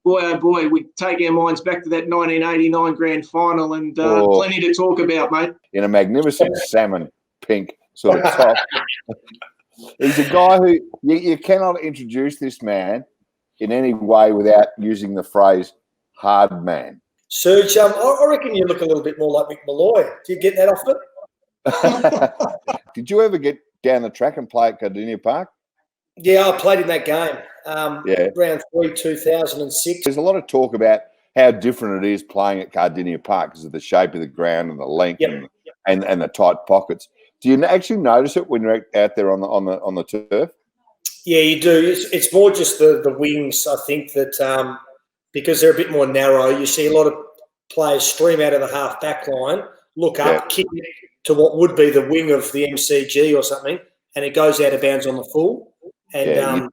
boy, oh boy, we take our minds back to that 1989 grand final and plenty to talk about, mate. In a magnificent salmon pink sort of top. He's a guy who you cannot introduce this man in any way without using the phrase hard man. Serge, I reckon you look a little bit more like Mick Malloy. Do you get that often? Did you ever get down the track and play at Gardenia Park? Yeah, I played in that game. Round 3, 2006. There's a lot of talk about how different it is playing at Gardenia Park because of the shape of the ground and the length and the tight pockets. Do you actually notice it when you're out there on the turf? Yeah, you do. It's more just the wings. I think that because they're a bit more narrow, you see a lot of players stream out of the half back line, look up, kick it to what would be the wing of the MCG or something, and it goes out of bounds on the full. And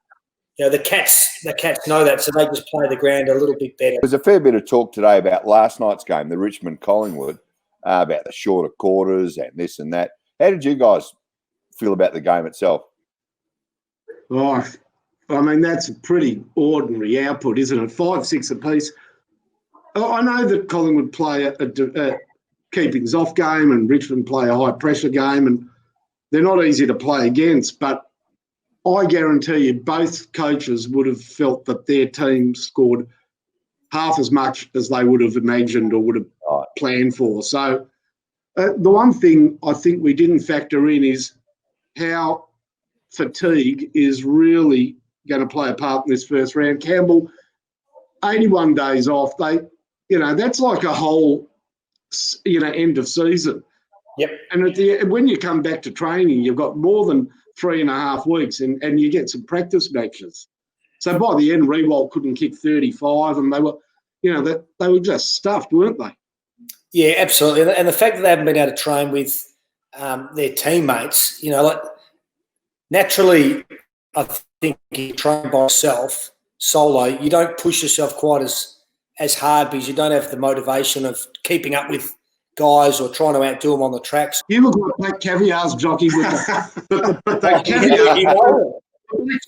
the Cats know that, so they just play the ground a little bit better. There's a fair bit of talk today about last night's game, the Richmond-Collingwood, about the shorter quarters and this and that. How did you guys feel about the game itself? Oh, I mean, that's a pretty ordinary output, isn't it? 5-6 apiece. I know that Collingwood play a keepings off game and Richmond play a high pressure game, and they're not easy to play against. But I guarantee you, both coaches would have felt that their team scored half as much as they would have imagined or would have planned for. So the one thing I think we didn't factor in is how fatigue is really going to play a part in this first round. Campbell, 81 days off. That's like a whole, end of season. Yep. And when you come back to training, you've got more than 3.5 weeks and you get some practice matches. So by the end, Rewalt couldn't kick 35 and they were just stuffed, weren't they? Yeah, absolutely. And the fact that they haven't been able to train with their teammates, naturally, I think you train by yourself, solo, you don't push yourself quite as hard because you don't have the motivation of keeping up with guys or trying to outdo them on the tracks. You look like that Caviar's jockey with the Caviar. The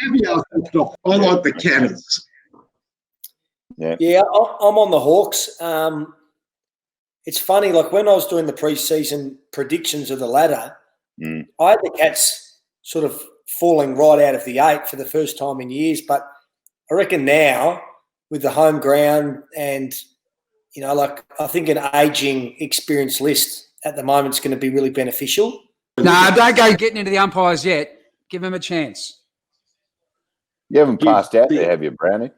Caviar's off. I like the Cannons. Yeah, I'm on the Hawks. It's funny, like when I was doing the pre-season predictions of the ladder, I had the Cats sort of falling right out of the 8 for the first time in years. But I reckon now with the home ground and, I think an ageing experience list at the moment is going to be really beneficial. No, don't go getting into the umpires yet. Give them a chance. You haven't passed out there, have you, Brownie?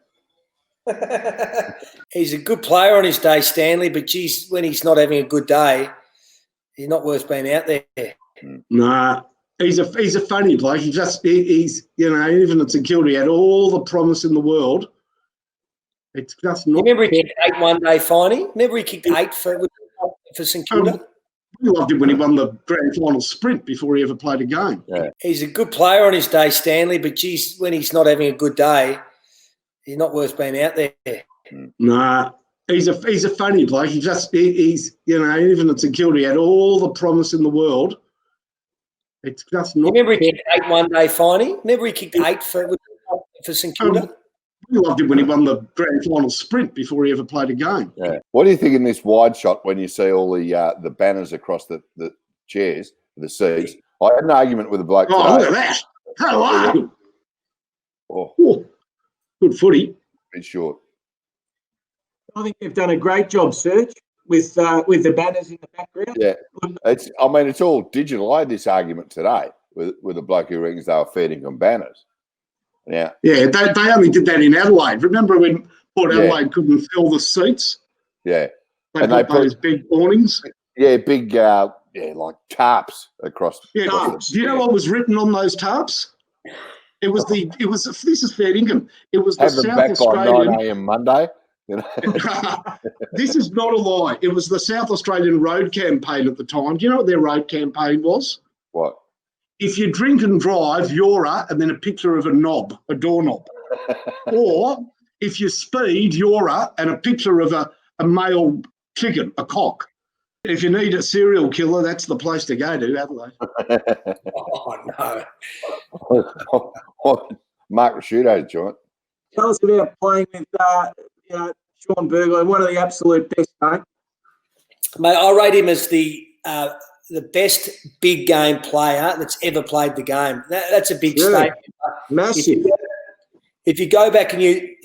He's a good player on his day, Stanley, but geez, when he's not having a good day, he's not worth being out there. Nah, he's a funny bloke. He's even at St Kilda, he had all the promise in the world. It's just not. Remember he kicked 8 one day, Finey? Remember he kicked 8 for St Kilda? We loved him when he won the grand final sprint before he ever played a game. Yeah. He's a good player on his day, Stanley, but geez, when he's not having a good day, he's not worth being out there. Nah, he's a funny bloke. He's even at St Kilda, he had all the promise in the world. It's just not. Remember he kicked 8 one day, Finey? Remember he kicked 8 for St Kilda? We loved him when he won the grand final sprint before he ever played a game. Yeah. What do you think in this wide shot when you see all the banners across the chairs, the seats? I had an argument with a bloke today. Look at that. Hello. Oh, good footy. Bit short. I think they've done a great job, Serge, with the banners in the background. Yeah, it's all digital. I had this argument today with a bloke who reckons they were feeding them banners. Yeah, they only did that in Adelaide. Remember when Port Adelaide couldn't fill the seats? Yeah, they put those big awnings. Yeah, big like tarps across. Yeah, tarps. Do you know what was written on those tarps? This is fair income. It was the South Australian. By 9 a.m. Monday. This is not a lie. It was the South Australian road campaign at the time. Do you know what their road campaign was? What? If you drink and drive, you're and then a picture of a doorknob. Or if you speed, you're and a picture of a male chicken, a cock. If you need a serial killer, that's the place to go to, Adelaide. Oh, no. Mark Rasciuto's joint. Tell us about playing with Sean Burgoyne, one of the absolute best, mate. Mate, I rate him as the best big game player that's ever played the game. That's a big statement. Massive. If you go back and you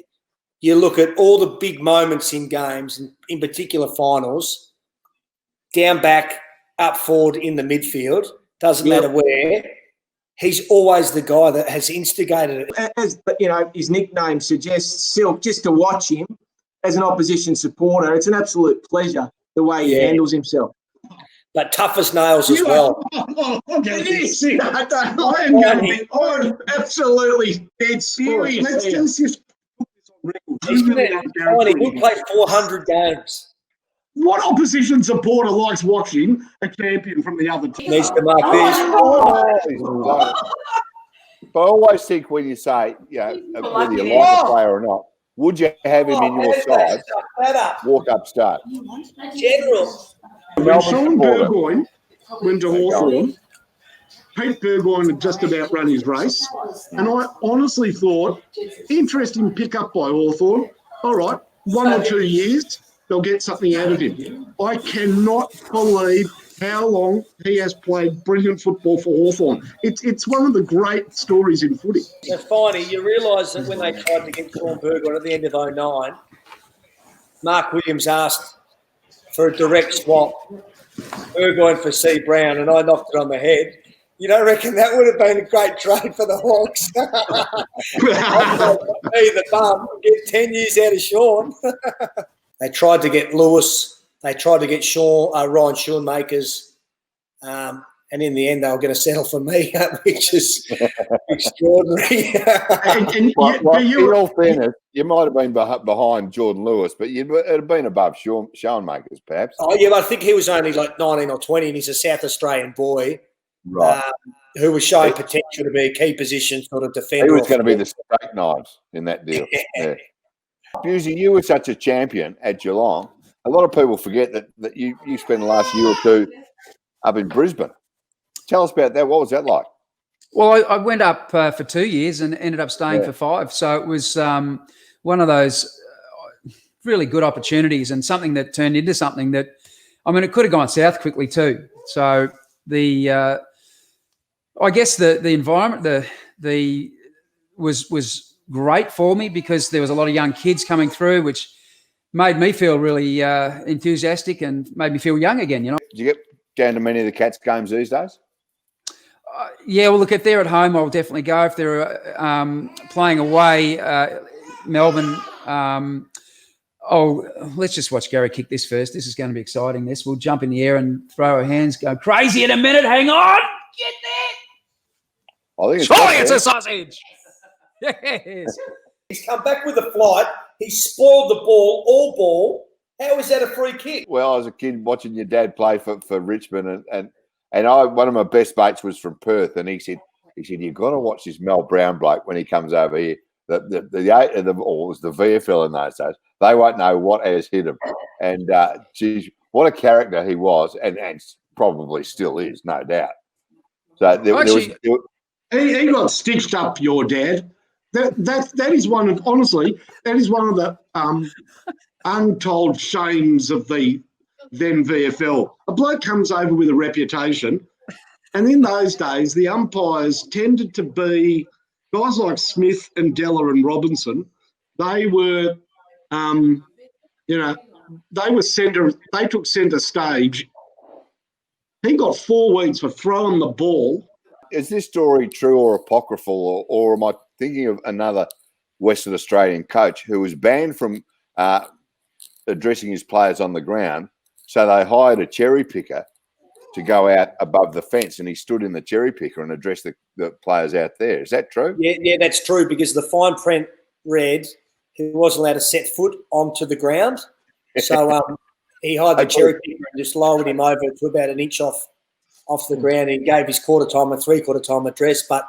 look at all the big moments in games, and in particular finals, down back, up forward in the midfield, doesn't matter where, he's always the guy that has instigated it. As his nickname suggests, Silk, just to watch him as an opposition supporter, it's an absolute pleasure the way he handles himself. But tough as nails as well. I'm absolutely dead serious. Let's just put this on record. Finey, we'll play 400 games. What opposition supporter likes watching a champion from the other team? Needs to mark this. But I always think when you say, whether you like a player or not, would you have him in your side? Walk up, start. General. When Sean Burgoyne went to Hawthorn, Pete Burgoyne had just about run his race, and I honestly thought, interesting pick-up by Hawthorn. All right, 1 or 2 years, they'll get something out of him. I cannot believe how long he has played brilliant football for Hawthorn. It's one of the great stories in footy. So, Finey, you realise that when they tried to get Sean Burgoyne at the end of 2009, Mark Williams asked for a direct swap, Burgoyne for C. Brown, and I knocked it on the head. You don't reckon that would have been a great trade for the Hawks? Be the bum, get 10 years out of Sean. They tried to get Lewis. They tried to get Ryan Schoenmakers. And in the end, they were going to settle for me, which is extraordinary. In all fairness, you might have been behind Jordan Lewis, but it'd have been above Schoenmakers, perhaps. Oh, yeah, but I think he was only like 19 or 20, and he's a South Australian boy who was showing potential to be a key position sort of defender. He was going to be the straight knives in that deal. Yeah. Bewsy, you were such a champion at Geelong. A lot of people forget that you spent the last year or two up in Brisbane. Tell us about that. What was that like? Well, I went up for 2 years and ended up staying for 5. So it was one of those really good opportunities and something that turned into something that, I mean, it could have gone south quickly too. So I guess the environment was great for me because there was a lot of young kids coming through, which made me feel really enthusiastic and made me feel young again. Did you get down to many of the Cats games these days? Yeah, well, look, if they're at home, I'll definitely go. If they're playing away, Melbourne, let's just watch Gary kick this first. This is going to be exciting. We'll jump in the air and throw our hands, go crazy in a minute. Hang on. Get there. I think surely it's a sausage. Yes. He's come back with a flight. He spoiled the ball, all ball. How is that a free kick? Well, I was a kid watching your dad play for Richmond, and one of my best mates was from Perth, and he said you've got to watch this Mel Brown bloke when he comes over here. Or it was the VFL in those days. They won't know what has hit him, and geez, what a character he was, and probably still is, no doubt. So he got stitched up, your dad. That is one of the untold shames of the then VFL. A bloke comes over with a reputation, and in those days, the umpires tended to be guys like Smith and Della and Robinson. They were, they took centre stage. He got 4 weeks for throwing the ball. Is this story true or apocryphal, or am I thinking of another Western Australian coach who was banned from addressing his players on the ground? So they hired a cherry picker to go out above the fence, and he stood in the cherry picker and addressed the players out there. Is that true? Yeah, that's true, because the fine print read he wasn't allowed to set foot onto the ground. So he hired the cherry picker and just lowered him over to about an inch off the ground. He gave his quarter time and 3/4 time address, but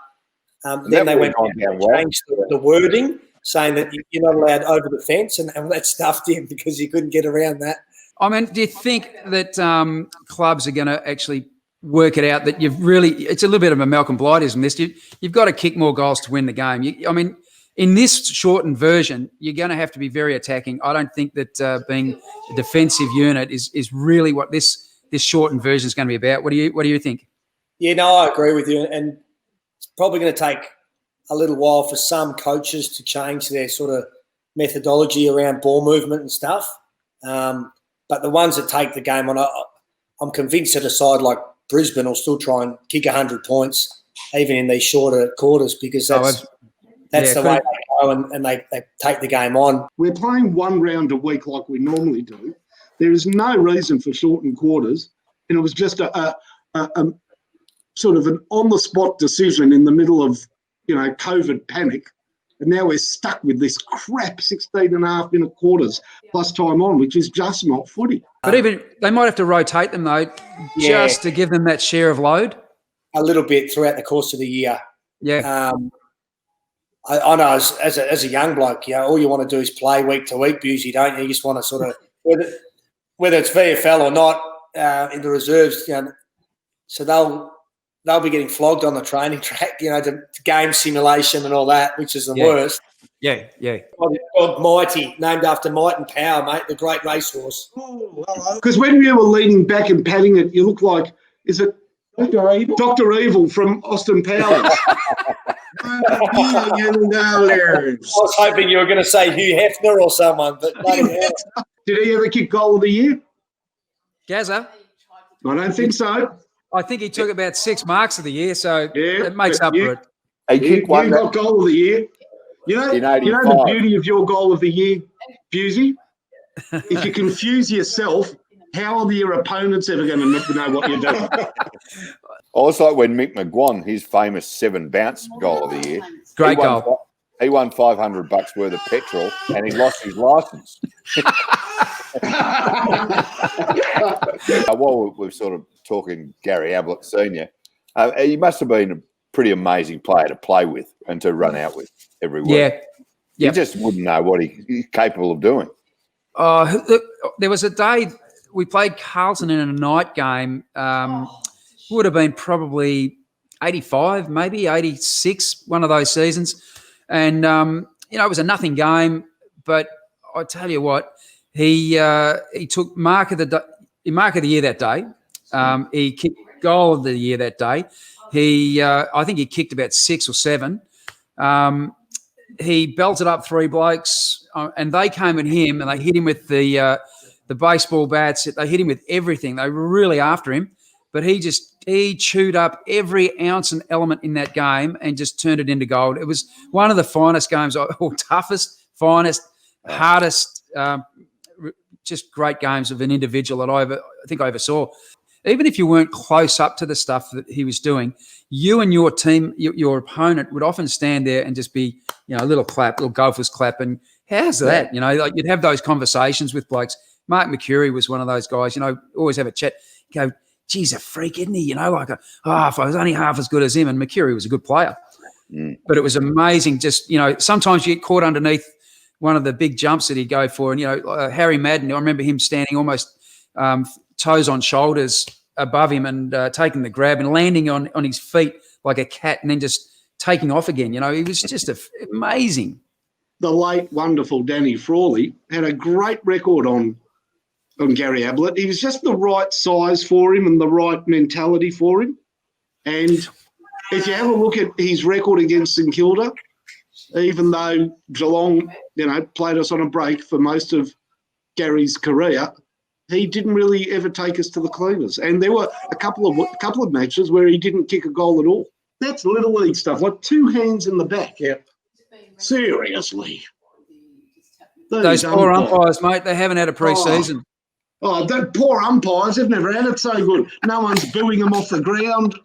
then they went and changed the wording, saying that you're not allowed over the fence, and that stuffed him because he couldn't get around that. I mean, do you think that clubs are going to actually work it out that it's a little bit of a Malcolm Blightism, this. You've got to kick more goals to win the game. in this shortened version, you're going to have to be very attacking. I don't think that being a defensive unit is really what this shortened version is going to be about. What do you think? Yeah, no, I agree with you, and it's probably going to take a little while for some coaches to change their sort of methodology around ball movement and stuff. But the ones that take the game on, I'm convinced that a side like Brisbane will still try and kick 100 points, even in these shorter quarters, because that's the way they go and they take the game on. We're playing one round a week like we normally do. There is no reason for shortened quarters, and it was just a sort of an on-the-spot decision in the middle of, COVID panic. And now we're stuck with this crap 16.5-minute quarters plus time on, which is just not footy. But even they might have to rotate them, though, just to give them that share of load. A little bit throughout the course of the year. Yeah. I know as a young bloke, all you want to do is play week to week, Bewsy, don't you? You just want to sort of, whether it's VFL or not, in the reserves, so they'll be getting flogged on the training track, the game simulation and all that, which is the worst. Yeah. Dog Mighty, named after Might and Power, mate, the great racehorse. Because when you were leaning back and patting it, you look like, is it Dr. Evil? Dr. Evil from Austin Powers. I was hoping you were going to say Hugh Hefner or someone, but Did he ever kick goal of the year? Gazza? I don't think so. I think he took about 6 marks of the year, so it makes up for it. He kicked one. You got goal of the year. You know the beauty of your goal of the year, Bewsy? If you confuse yourself, how are your opponents ever going to know what you're doing? Also, when Mick McGuan, his famous 7 bounce goal of the year. Great goal. He won $500 worth of petrol and he lost his license. While we're sort of talking Gary Ablett Senior, he must have been a pretty amazing player to play with and to run out with every week. Yeah. You just wouldn't know what he's capable of doing. There was a day we played Carlton in a night game. Would have been probably 85, maybe 86, one of those seasons. And, it was a nothing game, but I tell you what, he took mark of the year that day. He kicked goal of the year that day. I think he kicked about 6 or 7. He belted up 3 blokes, and they came at him and they hit him with the baseball bats. They hit him with everything. They were really after him, but he chewed up every ounce and element in that game and just turned it into gold. It was one of the finest games, or toughest, finest, hardest, just great games of an individual that I think I ever saw. Even if you weren't close up to the stuff that he was doing, you and your team, your opponent would often stand there and just be, a little clap, little golfer's clap. And how's that? You'd have those conversations with blokes. Mark McCurry was one of those guys, always have a chat. Go, geez, a freak, isn't he? If I was only half as good as him. And McCurry was a good player. But it was amazing. Just, sometimes you get caught underneath one of the big jumps that he'd go for. And, Harry Madden, I remember him standing almost toes on shoulders above him and taking the grab and landing on his feet like a cat and then just taking off again. He was just amazing. The late, wonderful Danny Frawley had a great record on Gary Ablett. He was just the right size for him and the right mentality for him. And if you have a look at his record against St Kilda, even though Geelong, played us on a break for most of Gary's career, he didn't really ever take us to the cleaners. And there were a couple of matches where he didn't kick a goal at all. That's little league stuff, like 2 hands in the back. Yeah. Seriously. Those poor umpires, mate, they haven't had a pre-season. Oh, the poor umpires, they've never had it so good. No one's booing them off the ground.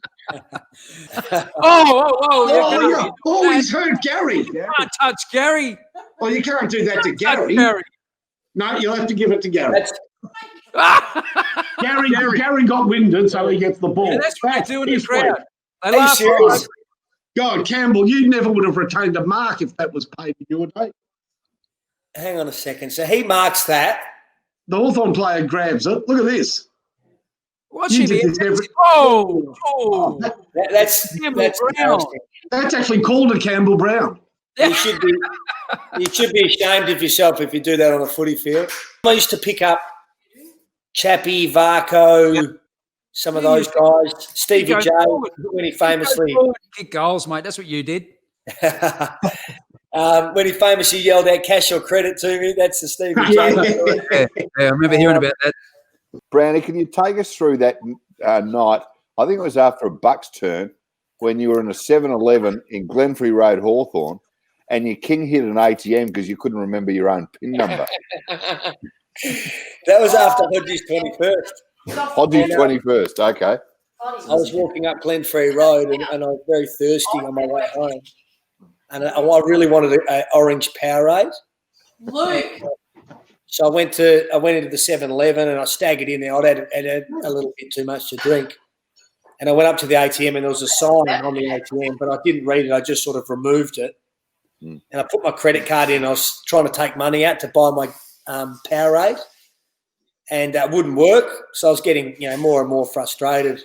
He's hurt Gary. You can't touch Gary. Oh, you can't do that to Gary. No, you'll have to give it to Gary. Gary got winded, so he gets the ball. Yeah, that's what they do in the crowd. They laugh. Serious? God, Campbell, you never would have retained a mark if that was paid in your day. Hang on a second. So he marks that. The Hawthorn player grabs it. Look at this. What's he doing? That's Brown. That's actually called a Campbell Brown. You should be ashamed of yourself if you do that on a footy field. I used to pick up Chappie, Varco, some of those guys. Stevie J, when he famously kick goals, mate. That's what you did. When he famously yelled out cash or credit to me, that's the Stevie J. Yeah, I remember hearing about that. Brownie, can you take us through that night? I think it was after a Bucks turn when you were in a 7-Eleven in Glenfrey Road, Hawthorn, and your king hit an ATM because you couldn't remember your own PIN number. That was after Hodges 21st. Hodges 21st, okay. I was walking up Glenfrey Road and I was very thirsty on my way home. And I really wanted an orange Powerade. Luke. So I went into the 7-Eleven and I staggered in there. I'd had a little bit too much to drink. And I went up to the ATM and there was a sign on the ATM, but I didn't read it. I just sort of removed it. And I put my credit card in. I was trying to take money out to buy my Powerade, and it wouldn't work. So I was getting, more and more frustrated.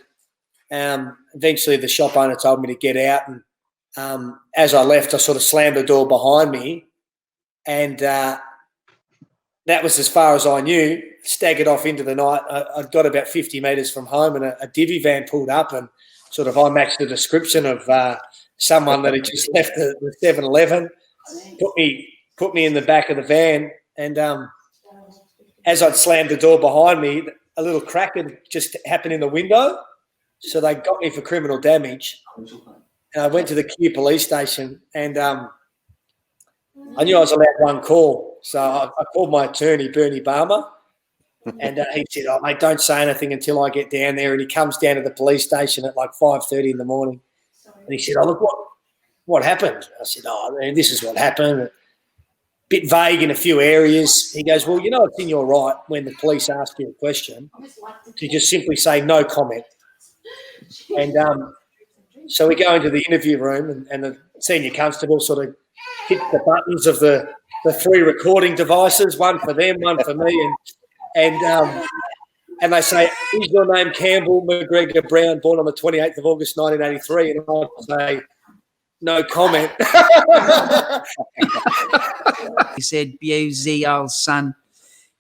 Eventually, the shop owner told me to get out, and as I left, I sort of slammed the door behind me, and that was as far as I knew. Staggered off into the night. I got about 50 metres from home, and a divvy van pulled up, and sort of I matched the description of someone that had just left the 7-Eleven, put me in the back of the van, and as I'd slammed the door behind me, a little crack had just happened in the window, so they got me for criminal damage. And I went to the Kew police station, and I knew I was allowed one call, so I called my attorney, Bernie Balmer, and he said, "Oh, mate, don't say anything until I get down there." And he comes down to the police station at like 5:30 in the morning. And he said, "Oh, look, what happened?" I said, "Oh, man, this is what happened." A bit vague in a few areas. He goes, "Well, it's in your right when the police ask you a question to just simply say no comment." And so we go into the interview room and the senior constable sort of hits the buttons of the 3 recording devices, one for them, one for me. And they say, "Is your name Campbell McGregor Brown, born on the 28th of August, 1983? And I say, "No comment." He said, "Bewsy, old son."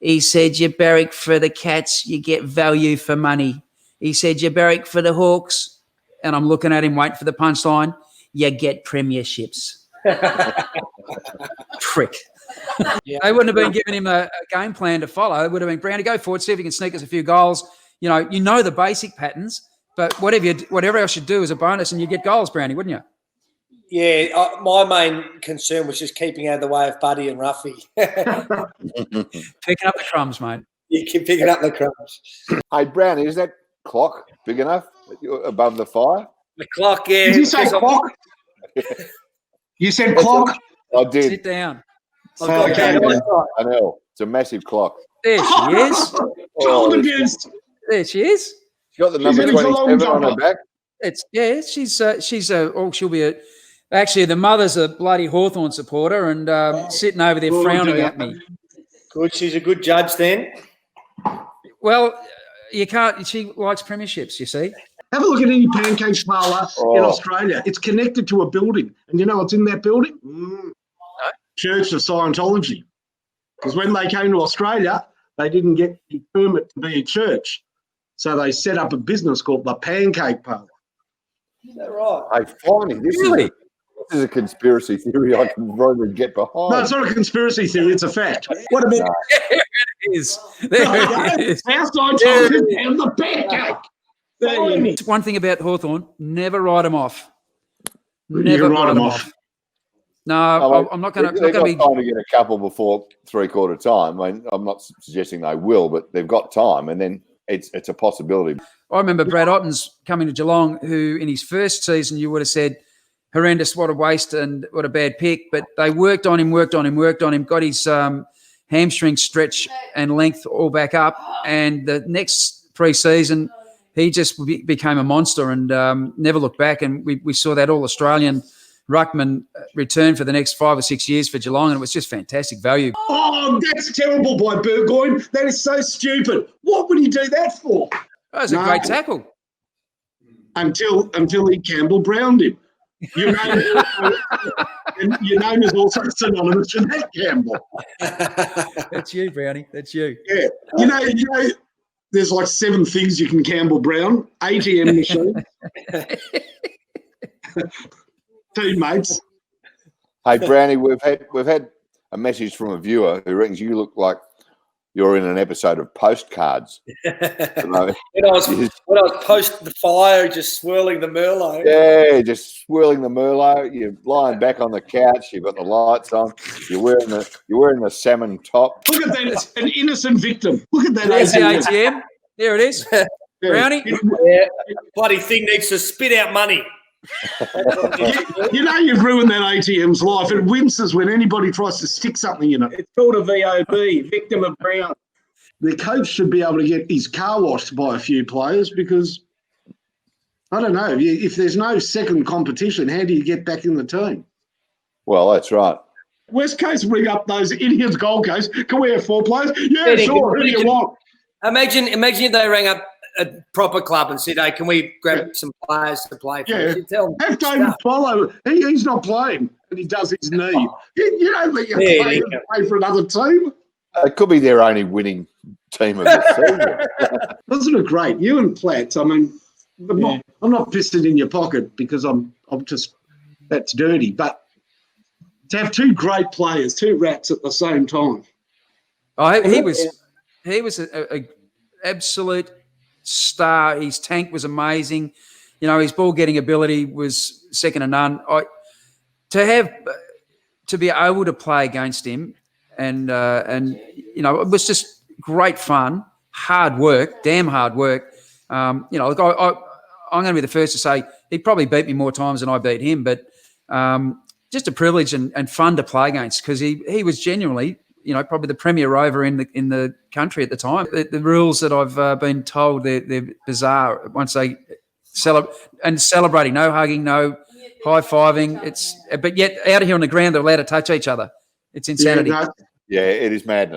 He said, "You barrack for the Cats, you get value for money." He said, "You barrack for the Hawks," and I'm looking at him waiting for the punchline, "you get premierships." Prick. Yeah. They wouldn't have been giving him a game plan to follow. It would have been, "Brownie, go forward, see if you can sneak us a few goals." You know the basic patterns, but whatever else you do is a bonus, and you get goals, Brownie, wouldn't you? Yeah, my main concern was just keeping out of the way of Buddy and Ruffy. Picking up the crumbs, mate. You keep picking up the crumbs. Hey, Brownie, is that clock big enough above the fire? The clock, yeah. Did you say clock? You said clock? I did. Sit down. I've got Okay, that on. I know. It's a massive clock. There she is. Told abuse. There she is. She's got the number in a Geelong 27 on her jumper. back. She'll be actually the mother's a bloody Hawthorn supporter and sitting over there frowning at me. Good. She's a good judge then. Well, you can't. She likes premierships, you see. Have a look at any pancake parlour in Australia. It's connected to a building. And you know what's in that building? Church of Scientology. Because when they came to Australia, they didn't get the permit to be a church. So they set up a business called the Pancake Parlour. Is that right? Hey, Finey, this is a conspiracy theory I can really get behind. No, it's not a conspiracy theory. It's a fact. What about There it is. There it is. our Scientology and the pancake? Follow me. One thing about Hawthorn, never write them off. You Never can write write them them off. off. No, I'm not going They've got to be. time to get a couple before 3/4 time. I mean, I'm not suggesting they will, but they've got time, and then it's a possibility. I remember Brad Ottens coming to Geelong, who in his first season you would have said, horrendous, what a waste and what a bad pick. But they worked on him, got his hamstring stretch and length all back up. And the next pre-season, he just became a monster and never looked back. And we saw that All-Australian ruckman return for the next 5 or 6 years for Geelong, and it was just fantastic value. Oh, that's terrible by Burgoyne. That is so stupid. What would he do that for? That was a great tackle. Until he Campbell Browned him. Your name is also synonymous with that, Campbell. That's you, Brownie. That's you. Yeah. You know, there's like 7 things you can Campbell Brown. ATM machine. Teammates. Hey, Brownie, we've had a message from a viewer who reckons you look like you're in an episode of Postcards. When I was post the fire, just swirling the Merlot. Yeah, just swirling the Merlot. You're lying back on the couch. You've got the lights on. You're wearing the salmon top. Look at that. It's an innocent victim. Look at that. There's the ATM. ATM. There it is. Brownie. Yeah, bloody thing needs to spit out money. You know you've ruined that ATM's life. It winces when anybody tries to stick something in it. It's called a VOB, victim of Brown. The coach should be able to get his car washed by a few players because, I don't know, if there's no second competition, how do you get back in the team? Well, that's right. West Coast bring up those idiots Gold Coast. Can we have 4 players? Yeah, sure. Who do you want? Imagine if they rang up a proper club and said, "Hey, can we grab some players to play for us?" You tell them, have David follow. He's not playing, and he does his knee. You don't let your players play for another team. It could be their only winning team of the season. Wasn't it great? You and Platts. I mean, I'm not pissing in your pocket because I'm just that's dirty. But to have 2 great players, 2 rats at the same time. Oh, he was a absolute star. His tank was amazing. You know, his ball getting ability was second to none. To be able to play against him and you know, it was just great fun, hard work, damn hard work. You know, look, I'm going to be the first to say he probably beat me more times than I beat him, but just a privilege and fun to play against because he was genuinely, you know, probably the premier rover in the country at the time. The rules that I've been told, they're bizarre. Once they celebrating, no hugging, no high-fiving. But yet out here on the ground, they're allowed to touch each other. It's insanity. Yeah, it is madness.